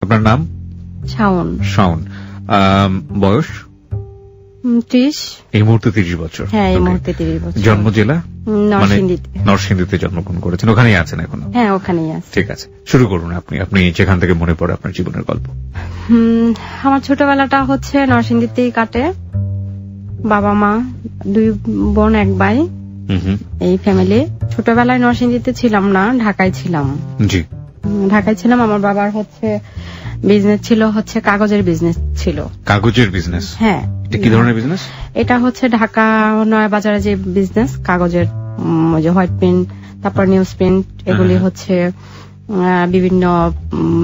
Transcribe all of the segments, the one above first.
আপনার নাম? শাওন। শাওন। বয়স? 30। এই মুহূর্তে 30 বছর। হ্যাঁ, এই মুহূর্তে 30 বছর। জন্ম জেলা? নরসিংদীতে। নরসিংদীতে জন্মগ্রহণ করেছেন, ওখানেই আছেন এখন? হ্যাঁ, ওখানেই আছে। ঠিক আছে, শুরু করুন আপনি যেখান থেকে মনে পড়ে আপনার জীবনের গল্প। আমার ছোটবেলাটা হচ্ছে নরসিংদীতেই কাটে। বাবা মা, 2 বোন 1 ভাই, এই ফ্যামিলি। ছোটবেলায় নরসিংদীতে ছিলাম না, ঢাকায় ছিলাম। জি, ঢাকায় ছিলাম। আমার বাবার হচ্ছে বিজনেস ছিল, হচ্ছে কাগজের বিজনেস ছিল। কাগজের বিজনেস? হ্যাঁ। এটা কি ধরনের বিজনেস? এটা হচ্ছে ঢাকা নয়া বাজারে যে বিজনেস, কাগজের যে হোয়াইট প্রিন্ট, তারপর নিউজ প্রিন্ট, এগুলি হচ্ছে বিভিন্ন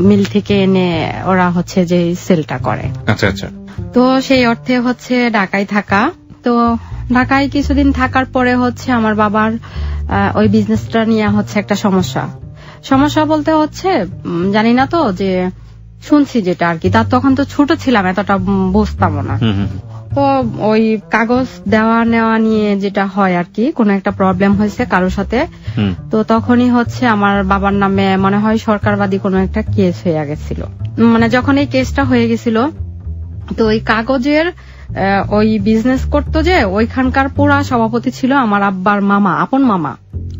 মিল থেকে এনে ওরা হচ্ছে যে সেলটা করে। আচ্ছা আচ্ছা। তো সেই অর্থে হচ্ছে ঢাকায় থাকা। তো ঢাকায় কিছুদিন থাকার পরে হচ্ছে আমার বাবার ওই বিজনেসটা নিয়ে হচ্ছে একটা সমস্যা বলতে হচ্ছে জানি না তো, যে শুনছি যেটা আর কি, তার তখন তো ছোট ছিলাম, এতটা বুঝতামও না। তো ওই কাগজ দেওয়া নেওয়া নিয়ে যেটা হয় আর কি, কোন একটা প্রবলেম হয়েছে কারোর সাথে, তো তখনই হচ্ছে আমার বাবার নামে মনে হয় সরকারবাদী কোন একটা কেস হয়ে গেছিল। মানে যখন এই কেসটা হয়ে গেছিল, তো ওই কাগজের ওই বিজনেস করতো যে ওইখানকার পুরা সভাপতি ছিল আমার আব্বার মামা, আপন মামা।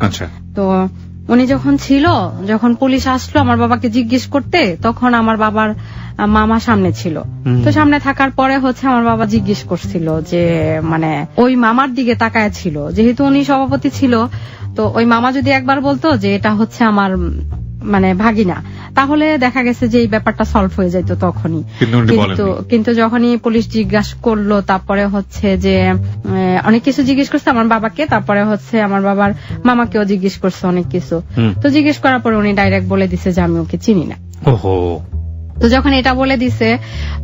আচ্ছা। তো উনি যখন পুলিশ আসলো আমার বাবাকে জিজ্ঞেস করতে, তখন আমার বাবার মামা সামনে ছিল। তো সামনে থাকার পরে হচ্ছে আমার বাবা জিজ্ঞেস করছিল যে, মানে ওই মামার দিকে তাকায় ছিল, যেহেতু উনি সভাপতি ছিল, তো ওই মামা যদি একবার বলতো যে এটা হচ্ছে আমার মানে ভাগিনা, তাহলে দেখা গেছে যে এই ব্যাপারটা সলভ হয়ে যেত তখনই। কিন্তু যখনই পুলিশ জিজ্ঞাসা করলো, তারপরে হচ্ছে যে অনেক কিছু জিজ্ঞেস করছে আমার বাবাকে, তারপরে হচ্ছে আমার বাবার মামাকেও জিজ্ঞেস করছে অনেক কিছু। তো জিজ্ঞেস করার পরে উনি ডাইরেক্ট বলে দিছে যে আমি ওকে চিনি না। তো যখন এটা বলে দিছে,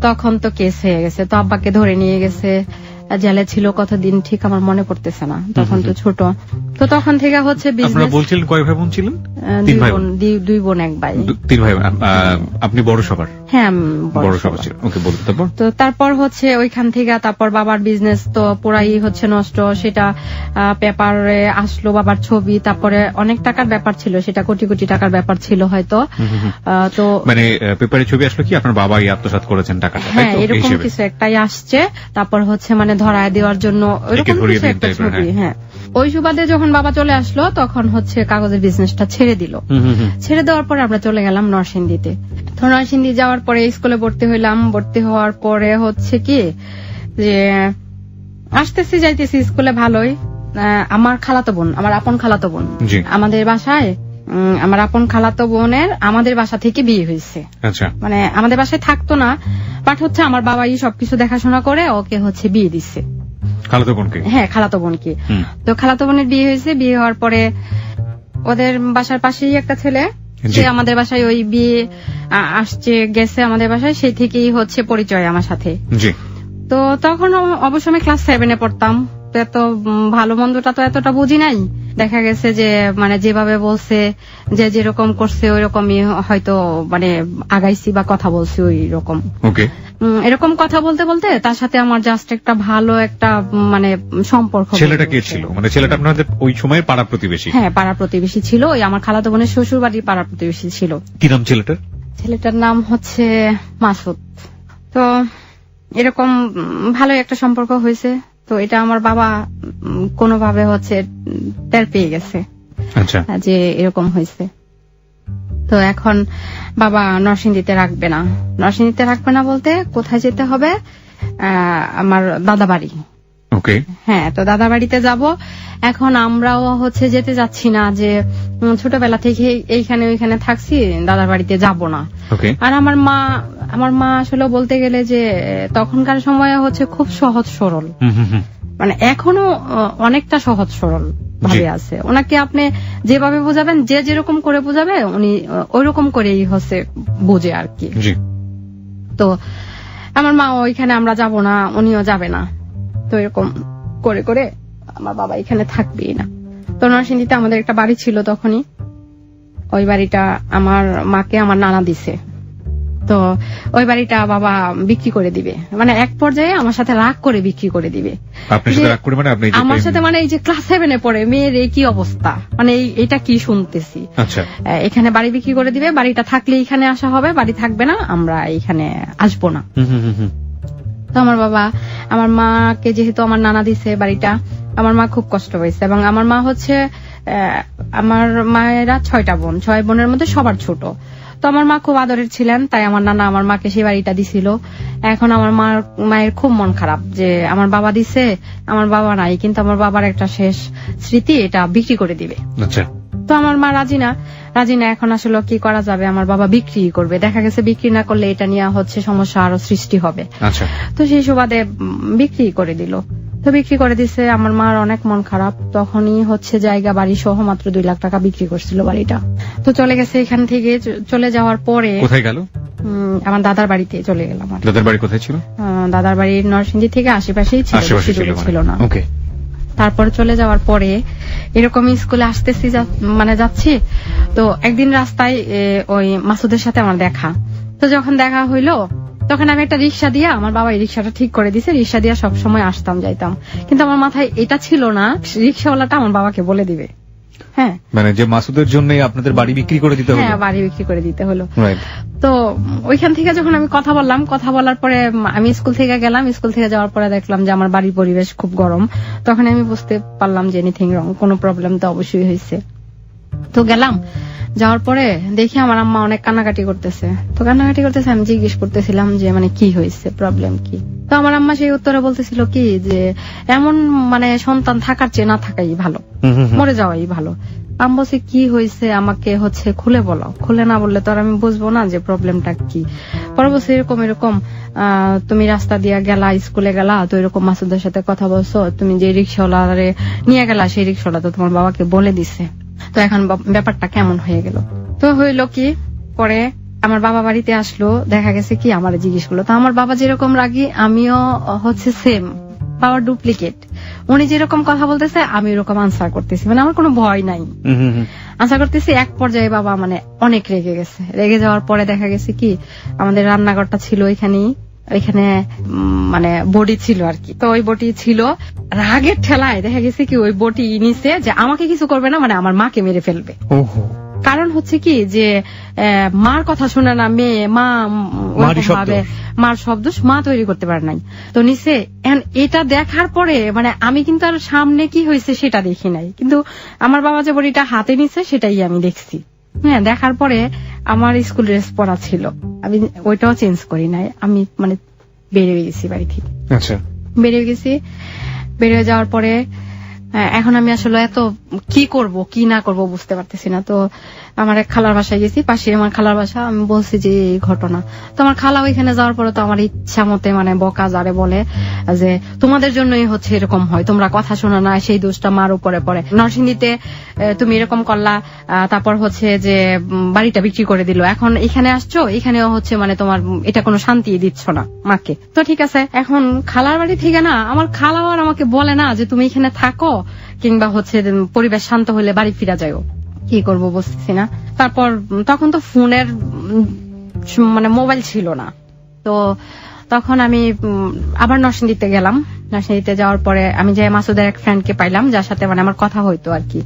তখন তো কেস হয়ে গেছে। তো আব্বাকে ধরে নিয়ে গেছে, জেলে ছিল কতদিন ঠিক আমার মনে পড়তেছে না, তখন তো ছোট। তো তখন থেকে হচ্ছে বিজনেস। বলছিলেন কয় ভাই বোন ছিলেন? 2 বোন 1 ভাই। 3 ভাই বোন। আপনি বড় সবার? হ্যাঁ, বড় সবার ছিল। ওকে, বলতে তারপর? তো তারপর হচ্ছে ওইখান থেকে তারপর বাবার বিজনেস তো পুরাই হচ্ছে নষ্ট। সেটা পেপারে আসলো বাবার ছবি, তারপরে অনেক টাকার ব্যাপার ছিল, সেটা কোটি কোটি টাকার ব্যাপার ছিল হয়তো। তো মানে পেপারে ছবি আসলো কি আপনার বাবাই আত্মসাৎ করেছেন টাকাটা? হ্যাঁ, এরকম কিছু একটাই আসছে। তারপর হচ্ছে মানে ধরায় দেওয়ার জন্য ওইরকম কিছু একটা ছবি। হ্যাঁ, ওই সুবাদে যখন বাবা চলে আসলো, তখন হচ্ছে কাগজের বিজনেসটা ছেড়ে দিল। ছেড়ে দেওয়ার পরে আমরা চলে গেলাম নরসিংদীতে। তো নরসিংদী যাওয়ার পরে স্কুলে ভর্তি হইলাম। ভর্তি হওয়ার পরে হচ্ছে কি যে আসতেছি যাইতেছি স্কুলে ভালোই। আমার খালাতো বোন, আমার আপন খালাতো বোন আমাদের বাসায়, আমার আপন খালাতো বোনের আমাদের বাসা থেকে বিয়ে হয়েছে। আচ্ছা। মানে আমাদের বাসায় থাকতো না, বাট হচ্ছে আমার বাবাই সবকিছু দেখাশোনা করে ওকে হচ্ছে বিয়ে দিচ্ছে। খালাতো বোনকে? হ্যাঁ, খালাতো বোনকে। তো খালাতো বোনের বিয়ে হয়েছে। বিয়ে হওয়ার পরে ওদের বাসার পাশেই একটা ছেলে, সে আমাদের বাসায় ওই বিয়ে আসছে গেছে আমাদের বাসায়, সেই থেকেই হচ্ছে পরিচয় আমার সাথে। তো তখন অবশ্য আমি ক্লাস 7-এ পড়তাম, তো এত ভালো মন্দটা তো এতটা বুঝি নাই। দেখা গেছে যে মানে যেভাবে বলছে, যে যেরকম করছে ওই রকমই হয়তো মানে আগাইছি বা কথা বলছি ওই রকম। এরকম কথা বলতে বলতে তার সাথে আমার জাস্ট একটা ভালো একটা মানে সম্পর্ক। ছেলেটা কে ছিল? মানে ছেলেটা আপনাদের ওই সময় পাড়া প্রতিবেশী? হ্যাঁ, পাড়া প্রতিবেশী ছিল। ওই আমার খালাতো বোনের শ্বশুর বাড়ির পাড়া প্রতিবেশী ছিল। কি নাম ছেলেটার? ছেলেটার নাম হচ্ছে মাসুদ। তো এরকম ভালো একটা সম্পর্ক হয়েছে। তো এটা আমার বাবা কোনোভাবে হচ্ছে টের পেয়ে গেছে যে এরকম হয়েছে। তো এখন বাবা নরসিংদীতে রাখবে না বলতে কোথায় যেতে হবে, আমার দাদা বাড়ি। হ্যাঁ, তো দাদা বাড়িতে যাব। এখন আমরাও হচ্ছে যেতে যাচ্ছি না, যে ছোটবেলা থেকে এইখানে ওইখানে থাকছি, দাদার বাড়িতে যাব না। আর আমার মা আসলে বলতে গেলে যে তখনকার সময়ে হচ্ছে খুব সহজ সরল, মানে এখনো অনেকটা সহজ সরল ভাবে আছে। ওনাকে আপনি যেভাবে বোঝাবেন, যে যেরকম করে বোঝাবে উনি ওইরকম করেই হচ্ছে বোঝে আর কি। তো আমার মা ওইখানে আমরা যাব না, উনিও যাবে না। তো এরকম করে করে আমার বাবা এখানে থাকবেই না। তো নরসিংদীতে আমাদের একটা বাড়ি ছিল তখনই, ওই বাড়িটা আমার মাকে আমার নানা দিছে। তো ওই বাড়িটা বাবা বিক্রি করে দিবে, মানে এক পর্যায়ে আমার সাথে রাগ করে বিক্রি করে দিবে। আপনার সাথে রাগ করে মানে আপনি আমার সাথে, মানে এই যে ক্লাস 7-এ পড়ে মেয়ের এই কি অবস্থা, মানে এটা কি শুনতেছি। আচ্ছা, এখানে বাড়ি বিক্রি করে দিবে, বাড়িটা থাকলে এখানে আসা হবে, বাড়ি থাকবে না, আমরা এখানে আসবো না। তো আমার বাবা, আমার মাকে যেহেতু আমার নানা দিছে বাড়িটা, আমার মা খুব কষ্ট হয়েছে। এবং আমার মা হচ্ছে, আমার মায়েরা 6টা বোন, 6 বোনের মধ্যে সবার ছোট। তো আমার মা খুব আদরের ছিলেন, তাই আমার নানা আমার মাকে সেই বাড়িটা দিছিল। এখন আমার মায়ের খুব মন খারাপ যে আমার বাবা দিছে, আমার বাবা নাই, কিন্তু আমার বাবার একটা শেষ স্মৃতি, এটা বিক্রি করে দিবে। আচ্ছা, তো আমার মা রাজি না। এখন আসলে কি করা যাবে, আমার বাবা বিক্রি করবে, দেখা গেছে বিক্রি না করলে এটা নিয়ে হচ্ছে সমস্যা আরো সৃষ্টি হবে। আচ্ছা, তো সেই সুবাদে বিক্রি করে দিল। তো বিক্রি করে দিছে, আমার মার অনেক মন খারাপ। তখনই হচ্ছে জায়গা বাড়ি সহ মাত্র 2 লাখ টাকা বিক্রি করছিল বাড়িটা। তো চলে গেছে। এখান থেকে চলে যাওয়ার পরে কোথায় গেল? আমার দাদার বাড়িতে চলে গেলাম। দাদার বাড়ি কোথায় ছিল? দাদার বাড়ি নরসিংদী থেকে আশেপাশেই ছিল, ছিল না। ওকে। তারপরে চলে যাওয়ার পরে এরকম স্কুলে আসতেছি, মানে যাচ্ছি, তো একদিন রাস্তায় ওই মাসুদের সাথে আমার দেখা। তো যখন দেখা হইলো, তখন আমি একটা রিক্সা দিয়ে, আমার বাবা এই রিক্সাটা ঠিক করে দিছে, রিক্সা দিয়ে সবসময় আসতাম যাইতাম, কিন্তু আমার মাথায় এটা ছিল না রিক্সাওয়ালাটা আমার বাবাকে বলে দিবে। হ্যাঁ, মানে যে মাসুদের জন্য আপনাদের বাড়ি বিক্রি করে দিতে হলো। হ্যাঁ, বাড়ি বিক্রি করে দিতে হলো। তো ওইখান থেকে যখন আমি কথা বললাম, কথা বলার পরে আমি স্কুল থেকে গেলাম। স্কুল থেকে যাওয়ার পরে দেখলাম যে আমার বাড়ির পরিবেশ খুব গরম। তখন আমি বুঝতে পারলাম যে এনিথিং রং, কোনো প্রবলেম তো অবশ্যই হয়েছে। তো গেলাম, যাওয়ার পরে দেখি আমার আম্মা অনেক কান্নাকাটি করতেছে। তো কান্নাকাটি করতেছে, আমি জিজ্ঞেস করতেছিলাম যে মানে কি হয়েছে, প্রবলেম কি। তো আমার আম্মা সেই উত্তরে বলতেছিল কি যে এমন মানে সন্তান থাকার চেয়ে না থাকাই ভালো, মরে যাওয়াই ভালো। আমি বলছি কি হয়েছে, আমাকে হচ্ছে খুলে বলো, খুলে না বললে তো আর আমি বুঝবো না যে প্রবলেমটা কি। পরে বলছি এরকম এরকম, তুমি রাস্তা দিয়ে গেলা, স্কুলে গেলা, তো এরকম মাসুদের সাথে কথা বলছো, তুমি যে রিক্সাওয়ালারে নিয়ে গেলা সেই রিক্সাওয়ালা তো তোমার বাবাকে বলে দিছে। তো এখন ব্যাপারটা কেমন হয়ে গেল। তো হইলো কি, পরে আমার বাবা বাড়িতে আসলো, দেখা গেছে কি আমার জিজ্ঞেস করলো। তো আমার বাবা যেরকম রাগি, আমিও হচ্ছে সেম, বাবার ডুপ্লিকেট। উনি যেরকম কথা বলতেছে আমি এরকম আনসার করতেছি, মানে আমার কোনো ভয় নাই, আনসার করতেছি। এক পর্যায়ে বাবা মানে অনেক রেগে গেছে। রেগে যাওয়ার পরে দেখা গেছে কি আমাদের রান্নাঘরটা ছিল ওইখানে মানে বডি ছিল আর কি। তো ওই বডি ছিল, রাগের ঠেলায় দেখা গেছে কি ওই বডি নিছে যে আমাকে কিছু করবে না, মানে আমার মাকে মেরে ফেলবে। কারণ হচ্ছে কি যে মার কথা শুনে না মেয়ে, মার শব্দ মা তৈরি করতে পারে নাই। তো নিচে এটা দেখার পরে মানে আমি কিন্তু আর সামনে কি হয়েছে সেটা দেখি নাই, কিন্তু আমার বাবা যে বড়িটা হাতে নিছে সেটাই আমি দেখছি। হ্যাঁ, দেখার পরে আমার স্কুল ড্রেস পরা ছিল, আমি ওইটাও চেঞ্জ করি নাই, আমি মানে বেরিয়ে গেছি বাড়ি থেকে। আচ্ছা, বেরিয়ে গেছি। বেরিয়ে যাওয়ার পরে এখন আমি আসলে এত কি করব কি না করব বুঝতে পারতেছি না। তো আমার এক খালার বাসায় গেছি, পাশে আমার খালার বাসা। আমি বলছি যে এই ঘটনা। তো আমার খালা ওইখানে যাওয়ার পরে তো আমার ইচ্ছা মতে মানে বকা যারে বলে যে তোমাদের জন্যই হচ্ছে এরকম হয়, তোমরা কথা শোনো না, সেই দোষটা মার উপরে পড়ে। নরসিংদীতে তুমি এরকম করলা, তারপর হচ্ছে যে বাড়িটা বিক্রি করে দিল, এখন এখানে আসছো, এখানেও হচ্ছে মানে তোমার এটা কোনো শান্তি দিচ্ছ না মাকে। তো ঠিক আছে, এখন খালার বাড়ি থেকে না আমার খালাও আর আমাকে বলে না যে তুমি এখানে থাকো, কিংবা হচ্ছে পরিবেশ শান্ত হলে বাড়ি ফিরা যাও। কি করবো বুঝতেছি না। তারপর তখন তো ফোনের মানে মোবাইল ছিল না। তো তখন আমি আবার নরসিংদীতে গেলাম। নরসিংদীতে যাওয়ার পরে আমি যে মাসুদের এক ফ্রেন্ডকে পাইলাম, যার সাথে মানে আমার কথা হইতো আর কি।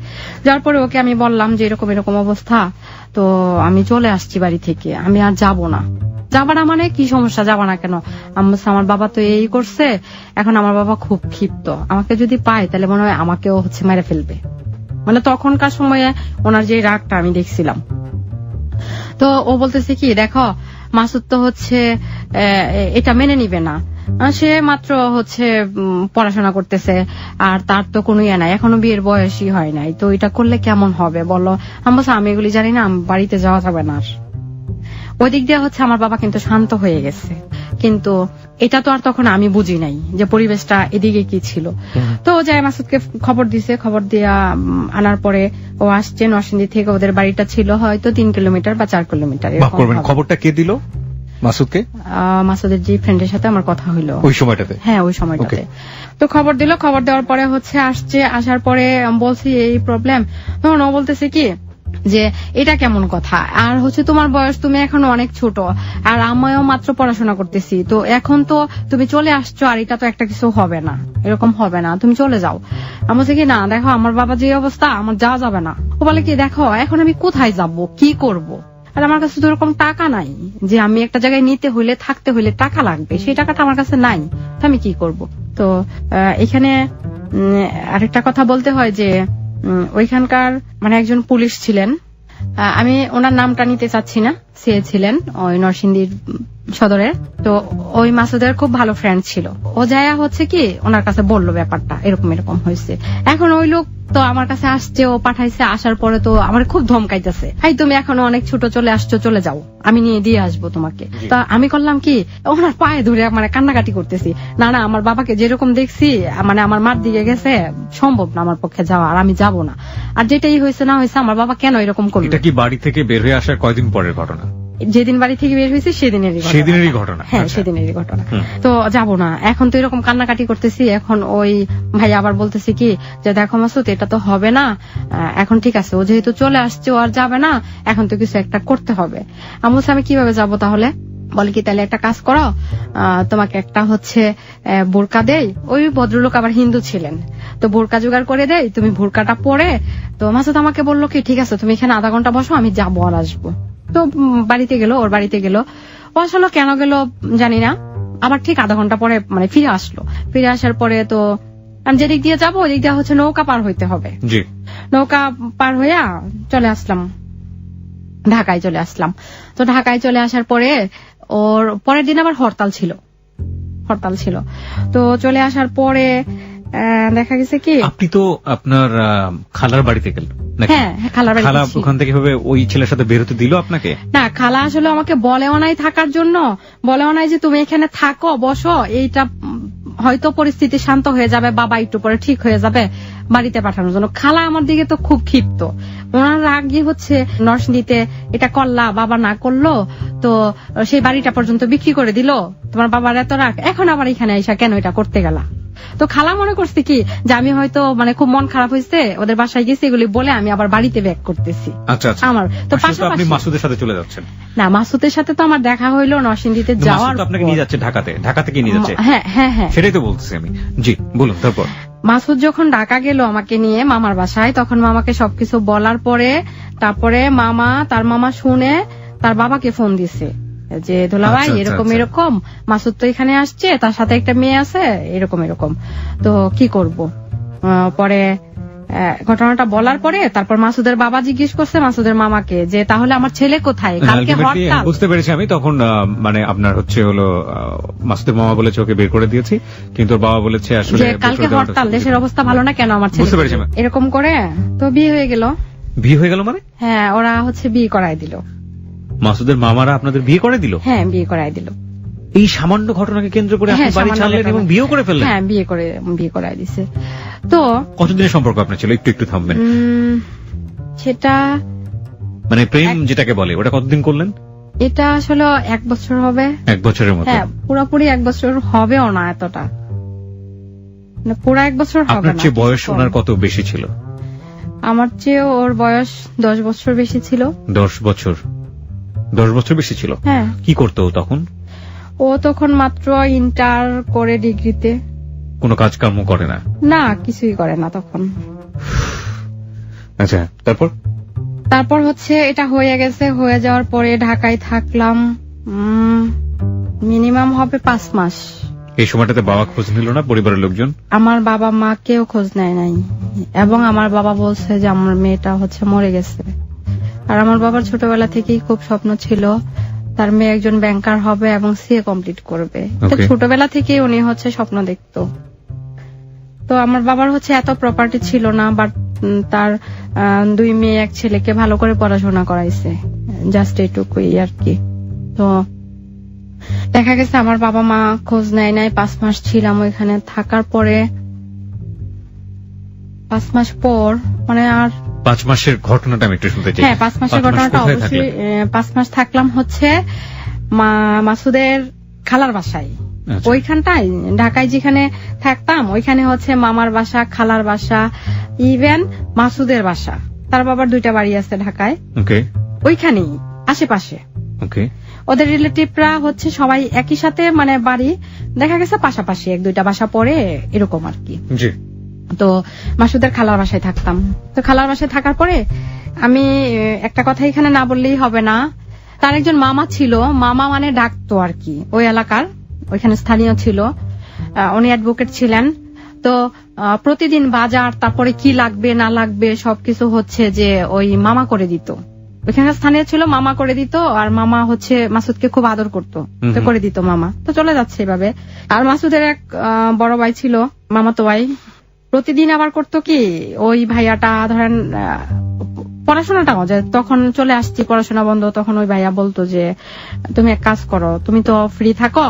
যাওয়ার পরে ওকে আমি বললাম যে এরকম এরকম অবস্থা, তো আমি চলে আসছি বাড়ি থেকে, আমি আর যাব না। যাবা না মানে কি সমস্যা, যাবা না কেন? আমার বাবা তো এই করছে, এখন আমার বাবা খুব ক্ষিপ্ত, আমাকে যদি পায় তাহলে মনে হয় আমাকেও হচ্ছে মেরে ফেলবে। মানে তখনকার সময়ে ওনার যে রাগটা আমি দেখছিলাম। তো ও বলতেছে কি, দেখো মাসুদ তো হচ্ছে এটা মেনে নিবে না, সে মাত্র হচ্ছে পড়াশোনা করতেছে, আর তার তো কোনো ইয়ে নাই, এখনো বিয়ের বয়সই হয় নাই, তো এটা করলে কেমন হবে বলো? আমি বলছি আমি এগুলি জানি না, বাড়িতে যাওয়া যাবে না। ওই দিক দিয়ে হচ্ছে আমার বাবা কিন্তু শান্ত হয়ে গেছে, কিন্তু এটা তো আর তখন আমি বুঝি নাই যে পরিবেশটা এদিকে কি ছিল। তো যাই মাসুদকে খবর দিছে, খবর দিয়া আনার পরে ও আসছে নরসিংদী থেকে। ওদের বাড়িটা ছিল হয়তো 3 কিলোমিটার বা 4 কিলোমিটার। খবরটা কে দিল মাসুদকে? মাসুদের যে ফ্রেন্ডের সাথে আমার কথা হইলো ওই সময়টাতে। হ্যাঁ, ওই সময়টাতে। তো খবর দিল, খবর দেওয়ার পরে হচ্ছে আসছে, আসার পরে বলছি এই প্রবলেম। তখন ও বলতেছে কি যে এটা কেমন কথা, আর হচ্ছে তোমার বয়স, তুমি এখন অনেক ছোট, আর আমিও মাত্র পড়াশোনা করতেছি, তো এখন তো তুমি চলে আসছো, আর এটা তো একটা কিছু হবে না, এরকম হবে না, তুমি চলে যাও। আমি বলছি কি না, দেখো আমার বাবা যে অবস্থা, আমার যাওয়া যাবে না। ও বলে কি, দেখো এখন আমি কোথায় যাব, কি করব, আর আমার কাছে তো এরকম টাকা নাই যে আমি একটা জায়গায় নিতে হইলে, থাকতে হইলে টাকা লাগবে, সেই টাকাটা আমার কাছে নাই, তো আমি কি করব। তো এখানে আরেকটা কথা বলতে হয় যে ওইখানকার মানে একজন পুলিশ ছিলেন, আমি ওনার নামটা নিতে চাচ্ছি না, সে ছিলেন ওই নরসিংদীর সদরের। তো ওই মাসুদের খুব ভালো ফ্রেন্ড ছিল, ও যায়া হচ্ছে কি ওনার কাছে বললো ব্যাপারটা এরকম এরকম হয়েছে। এখন ওই লোক তো আমার কাছে আসছে, ও পাঠাইছে, আসার পরে তো আমার খুব ধমকাইতেছে, হাই তুমি এখনো অনেক ছোট, চলে আসছো, চলে যাও, আমি নিয়ে দিয়ে আসবো তোমাকে। তা আমি করলাম কি, ওনার পায়ে ধরে মানে কান্নাকাটি করতেছি, না না আমার বাবাকে যেরকম দেখছি, মানে আমার মার দিকে গেছে, সম্ভব না আমার পক্ষে যাওয়া, আর আমি যাব না। আর যেটাই হয়েছে না হয়েছে, আমার বাবা কেন এরকম করলো। এটা কি বাড়ি থেকে বের হয়ে আসার কয়দিন পরের ঘটনা? যেদিন বাড়ি থেকে বের হয়েছে সেদিনেরই ঘটনা। হ্যাঁ, সেদিনেরই ঘটনা। তো যাব না, এখন তো এরকম কান্নাকাটি করতেছি। এখন ওই ভাই আবার বলতেছি কি যে দেখো মাসুদ, এটা তো হবে না, এখন ঠিক আছে, ও যেহেতু চলে আসছে, ও আর যাবে না, এখন তো কিছু একটা করতে হবে। আমি কিভাবে যাব তাহলে? বলে কি, তাহলে একটা কাজ করো, তোমাকে একটা হচ্ছে বোরকা দেই, ওই ভদ্রলোক আবার হিন্দু ছিলেন, তো বোরকা জোগাড় করে দেই, তুমি বোরকাটা পরে। তো মাসুদ আমাকে বললো কি, ঠিক আছে তুমি এখানে আধা ঘন্টা বসো, আমি যাবো আর আসবো। তো বাড়িতে গেল, ওর বাড়িতে গেল, ও আসলে কেন গেল জানি না, আবার ঠিক আধা ঘন্টা পরে মানে ফিরে আসলো। ফিরে আসার পরে তো আমি যেদিক দিয়ে যাবো ওদিক দিয়ে হচ্ছে নৌকা পার হইতে হবে। নৌকা পার হইয়া চলে আসলাম, ঢাকায় চলে আসলাম। তো ঢাকায় চলে আসার পরে ওর পরের দিন আবার হরতাল ছিল। তো চলে আসার পরে দেখা গেছে কি, আপনি তো আপনার খালার বাড়িতে গেলেন। হ্যাঁ, খালার বাড়ি। খালা ওখান থেকে ভাবে ওই ছেলের সাথে বেরোতে দিল আপনাকে? না, খালা আসলে আমাকে বলেও নাই থাকার জন্য, বলেও নাই যে তুমি এখানে থাকো, বসো, এইটা হয়তো পরিস্থিতি শান্ত হয়ে যাবে, বাবা একটু পরে ঠিক হয়ে যাবে, বাড়িতে পাঠানোর জন্য। খালা আমার দিকে তো খুব ক্ষিপ্ত, ওনার রাগই হচ্ছে নরসিংদীতে এটা করলা, বাবা না করলো, তো সেই বাড়িটা পর্যন্ত বিক্রি করে দিল, তোমার বাবার এত রাগ, এখন আবার এখানে আইসা কেন এটা করতে গেলা। তো খালা মনে করছে কি যে আমি হয়তো মানে খুব মন খারাপ হয়েছে, ওদের বাসায় গেছি, এগুলি বলে আমি আবার বাড়িতে ব্যাক করতেছি। আমার তো পাশাপাশি আপনি মাসুদের সাথে চলে যাচ্ছেন? না, মাসুদের সাথে তো আমার দেখা হইলো নরসিংদীতে যাওয়ার। আপনাকে নিয়ে যাচ্ছে ঢাকা থেকে নিয়ে যাচ্ছে? হ্যাঁ হ্যাঁ হ্যাঁ, সেটাই তো বলতেছি আমি। জি বলুন। তারপর মাসুদ যখন ঢাকা গেল আমাকে নিয়ে মামার বাসায়, তখন মামাকে সবকিছু বলার পরে তারপরে তার মামা শুনে তার বাবাকে ফোন দিছে যে দুলাভাই এরকম এরকম, মাসুদ তো এখানে আসছে, তার সাথে একটা মেয়ে আছে, এরকম এরকম, তো কি করব। পরে ঘটনাটা বলার পরে তারপর মাসুদের বাবা জিজ্ঞেস করছে মাসুদের মামাকে যে তাহলে আমার ছেলে কোথায়, কালকে হরতাল। বুঝতে পেরেছি আমি তখন, মানে আপনার হচ্ছে হলো মাসুদের মামা বলেছে ওকে বের করে দিয়েছি, কিন্তু ওর বাবা বলেছে আসলে কালকে হরতাল, দেশের অবস্থা ভালো না, কেন আমার ছেলে। বুঝতে পেরেছি। এরকম করে তো বিয়ে হয়ে গেল। বিয়ে হয়ে গেল মানে? হ্যাঁ, ওরা হচ্ছে বিয়ে করাই দিল। মাসুদের মামারা আপনাদের বিয়ে করে দিল? হ্যাঁ, বিয়ে করাই দিল। এই সামান্য ঘটনাকে কেন্দ্র করে আপনি বাড়ি ছাড়লেন এবং বিয়ে করে ফেললেন? হ্যাঁ, বিয়ে করাই দিছে। তো কতদিনের সম্পর্ক আপনার ছিল? একটু থামবেন। সেটা মানে প্রেম যেটাকে বলে, ওটা কতদিন করলেন? এটা আসলে 1 বছর হবে। 1 বছরের মতো? হ্যাঁ, পুরোপুরি 1 বছর হবেও না, এতটা পুরো 1 বছর হবে না। আপনার চেয়ে বয়স ওনার কত বেশি ছিল? আমার চেয়ে ওর বয়স 10 বছর বেশি ছিল। 10 বছর? 10 বছর বেশি ছিল? হ্যাঁ। কি করতো তখন? ও তখন মাত্র ইন্টার করে ডিগ্রিতে। কোনো কাজ কর্ম করে না? না, কিছুই করে না তখন। আচ্ছা, তারপর হচ্ছে এটা হয়ে গেছে, হয়ে যাওয়ার পরে ঢাকায় থাকলাম মিনিমাম হবে 5 মাস। এই সময়টাতে বাবা খোঁজ নিল না? পরিবারের লোকজন? আমার বাবা মা কেউ খোঁজ নেয় নাই, এবং আমার বাবা বলছে যে আমার মেয়েটা হচ্ছে মরে গেছে। আর আমার বাবার ছোটবেলা থেকেই খুব স্বপ্ন ছিল তার মেয়ে একজন ব্যাংকার হবে এবং সিএ কমপ্লিট করবে। ছোটবেলা থেকেই উনি হচ্ছে স্বপ্ন দেখতো। তো আমার বাবার হচ্ছে এত প্রপার্টি ছিল না, বাট তার 2 মেয়ে 1 ছেলেকে ভালো করে পড়াশোনা করাইছে, জাস্ট এইটুকুই আর কি। তো দেখা গেছে আমার বাবা মা খোঁজ নেয় নাই। 5 মাস ছিলাম ওইখানে। থাকার পরে 5 মাস পর মানে আর 5 মাসের ঘটনাটা আমি একটু শুনতে চাই। হ্যাঁ, 5 মাসের ঘটনাটা অবশ্যই। 5 মাস থাকলাম হচ্ছে মাসুদের খালার বাসায়। ওইখানটায় ঢাকায় যেখানে থাকতাম ওইখানে হচ্ছে মামার বাসা, খালার বাসা, ইভেন মাসুদের বাসা। তার বাবার 2টা বাড়ি আছে ঢাকায়, ওকে ওইখানেই আশেপাশে। ওকে ওদের রিলেটিভরা হচ্ছে সবাই একই সাথে, মানে বাড়ি দেখা গেছে পাশাপাশি, 1-2টা বাসা পরে এরকম আর কি। জি তো মাসুদের খালার বাসায় থাকতাম। তো খালার বাসায় থাকার পরে আমি একটা কথা এখানে না বললেই হবে না, তার একজন মামা ছিল, মামা মানে ডাকতো আর কি, ওই এলাকার ওইখানে স্থানীয় ছিল, উনি অ্যাডভোকেট ছিলেন। তো প্রতিদিন বাজার, তারপরে কি লাগবে না লাগবে সবকিছু হচ্ছে যে ওই মামা করে দিত, ওইখানে স্থানীয় ছিল, মামা করে দিত। আর মামা হচ্ছে মাসুদকে খুব আদর করতো, তো করে দিত মামা। তো চলে যাচ্ছে এভাবে। আর মাসুদের এক বড় ভাই ছিল, মামাতো ভাই, প্রতিদিন আবার করতো কি, ওই ভাইয়াটা ধরেন পড়াশোনাটাও যে তখন চলে আসছি, পড়াশোনা বন্ধ, তখন ওই ভাইয়া বলতো যে তুমি এক কাজ করো, তুমি তো ফ্রি থাকো,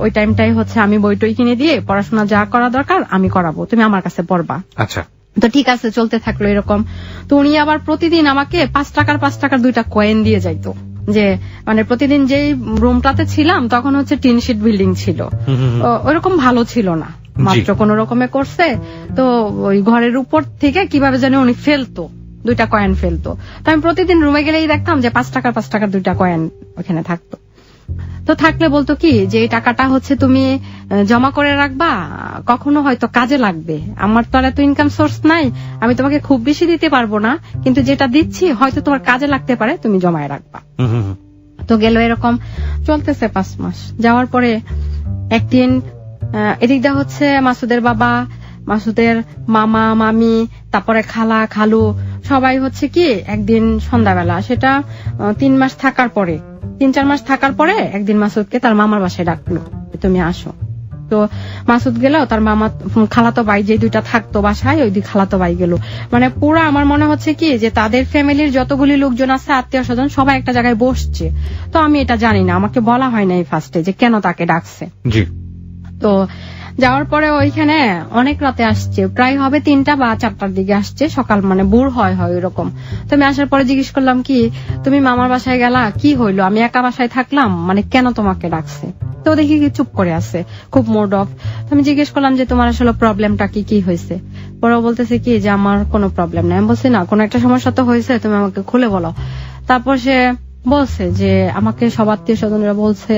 ওই টাইমটাই হচ্ছে আমি বই টই কিনে দিয়ে পড়াশোনা যা করা দরকার আমি করাবো, তুমি আমার কাছে পড়বা। আচ্ছা তো ঠিক আছে, চলতে থাকলো এরকম। তো উনি আবার প্রতিদিন আমাকে 5 টাকার 2টা কয়েন দিয়ে যাইতো, যে মানে প্রতিদিন যেই রুমটাতে ছিলাম তখন হচ্ছে টিন শিট বিল্ডিং ছিল, ওইরকম ভালো ছিল না, মাত্র কোন রকমে করছে। তো ওই ঘরের উপর থেকে কিভাবে জানি উনি ফেলতো, 2টা কয়েন ফেলতো। তো আমি প্রতিদিন রুমে গেলেই দেখতাম যে 5 টাকার 2টা কয়েন ওখানে থাকতো। তো থাকলে বলতো কি যে এই টাকাটা হচ্ছে তুমি জমা করে রাখবা, কখনো হয়তো কাজে লাগবে, আমার তো আর এত ইনকাম সোর্স নাই, আমি তোমাকে খুব বেশি দিতে পারবো না, কিন্তু যেটা দিচ্ছি হয়তো তোমার কাজে লাগতে পারে, তুমি জমায় রাখবা। তো গেল এরকম চলতেছে 5 মাস। যাওয়ার পরে একদিন এদিকটা হচ্ছে মাসুদের বাবা, মাসুদের মামা মামি, তারপরে খালা খালু সবাই হচ্ছে কি একদিন সন্ধ্যাবেলা, সেটা 3 মাস থাকার পরে, 3-4 মাস থাকার পরে একদিন মাসুদকে তার মামার বাসায় ডাকলো, তুমি আসো। তো মাসুদ গেল, তার মামা খালাতো ভাই যে 2টা থাকতো বাসায়, ওই 2 খালাতো ভাই গেল। মানে পুরা আমার মনে হচ্ছে কি যে তাদের ফ্যামিলির যতগুলি লোকজন আছে, আত্মীয় স্বজন, সবাই একটা জায়গায় বসছে। তো আমি এটা জানি না, আমাকে বলা হয় নাই ফার্স্টে যে কেন তাকে ডাকছে। জি তো যাওয়ার পরে ওইখানে অনেক রাতে আসছে, প্রায় হবে 3টা বা 4টার দিকে আসছে, সকাল মানে ভোর হয় ওইরকম। তো আমি আসার পরে জিজ্ঞেস করলাম কি তুমি মামার বাসায় গেলা, কি হইলো, আমি একা বাসায় থাকলাম, মানে কেন তোমাকে ডাকছে? তো দেখি কি চুপ করে আছে, খুব মুড অফ। তো আমি জিজ্ঞেস করলাম যে তোমার আসলে প্রবলেমটা কি হয়েছে? পরে বলতেছে কি যে আমার কোনো প্রবলেম নাই। আমি বলছি না, কোনো একটা সমস্যা তো হয়েছে, তুমি আমাকে খুলে বলো। তারপর সে বলছে যে আমাকে সব আত্মীয় স্বজনরা বলছে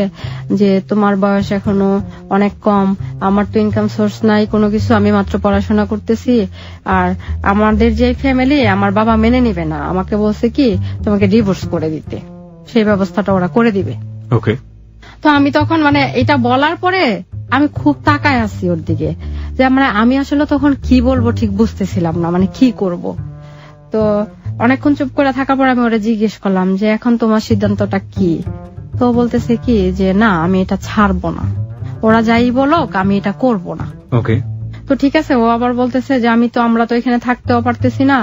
যে তোমার বয়স এখনো অনেক কম, আমার তো ইনকাম সোর্স নাই কোনো কিছু, আমি মাত্র পড়াশোনা করতেছি, আর আমাদের যে ফ্যামিলি, আমার বাবা মেনে নিবে না, আমাকে বলছে কি তোমাকে ডিভোর্স করে দিতে, সেই ব্যবস্থাটা ওরা করে দিবে। ওকে। তো আমি তখন মানে এটা বলার পরে আমি খুব তাকায় আছি ওর দিকে, যে মানে আমি আসলে তখন কি বলবো ঠিক বুঝতেছিলাম না, মানে কি করব। তো অনেকক্ষণ চুপ করে থাকার পর আমি ওরা জিজ্ঞেস করলাম যে এখন তোমার সিদ্ধান্তটা কি? তো বলতেছে কি যে না, আমি এটা ছাড়বো না, ওরা যাই বলুক আমি এটা করব না। ওকে। তো ঠিক আছে, ও আবার বলতেছে যে আমরা তো এখানে থাকতেও পারতেছি না,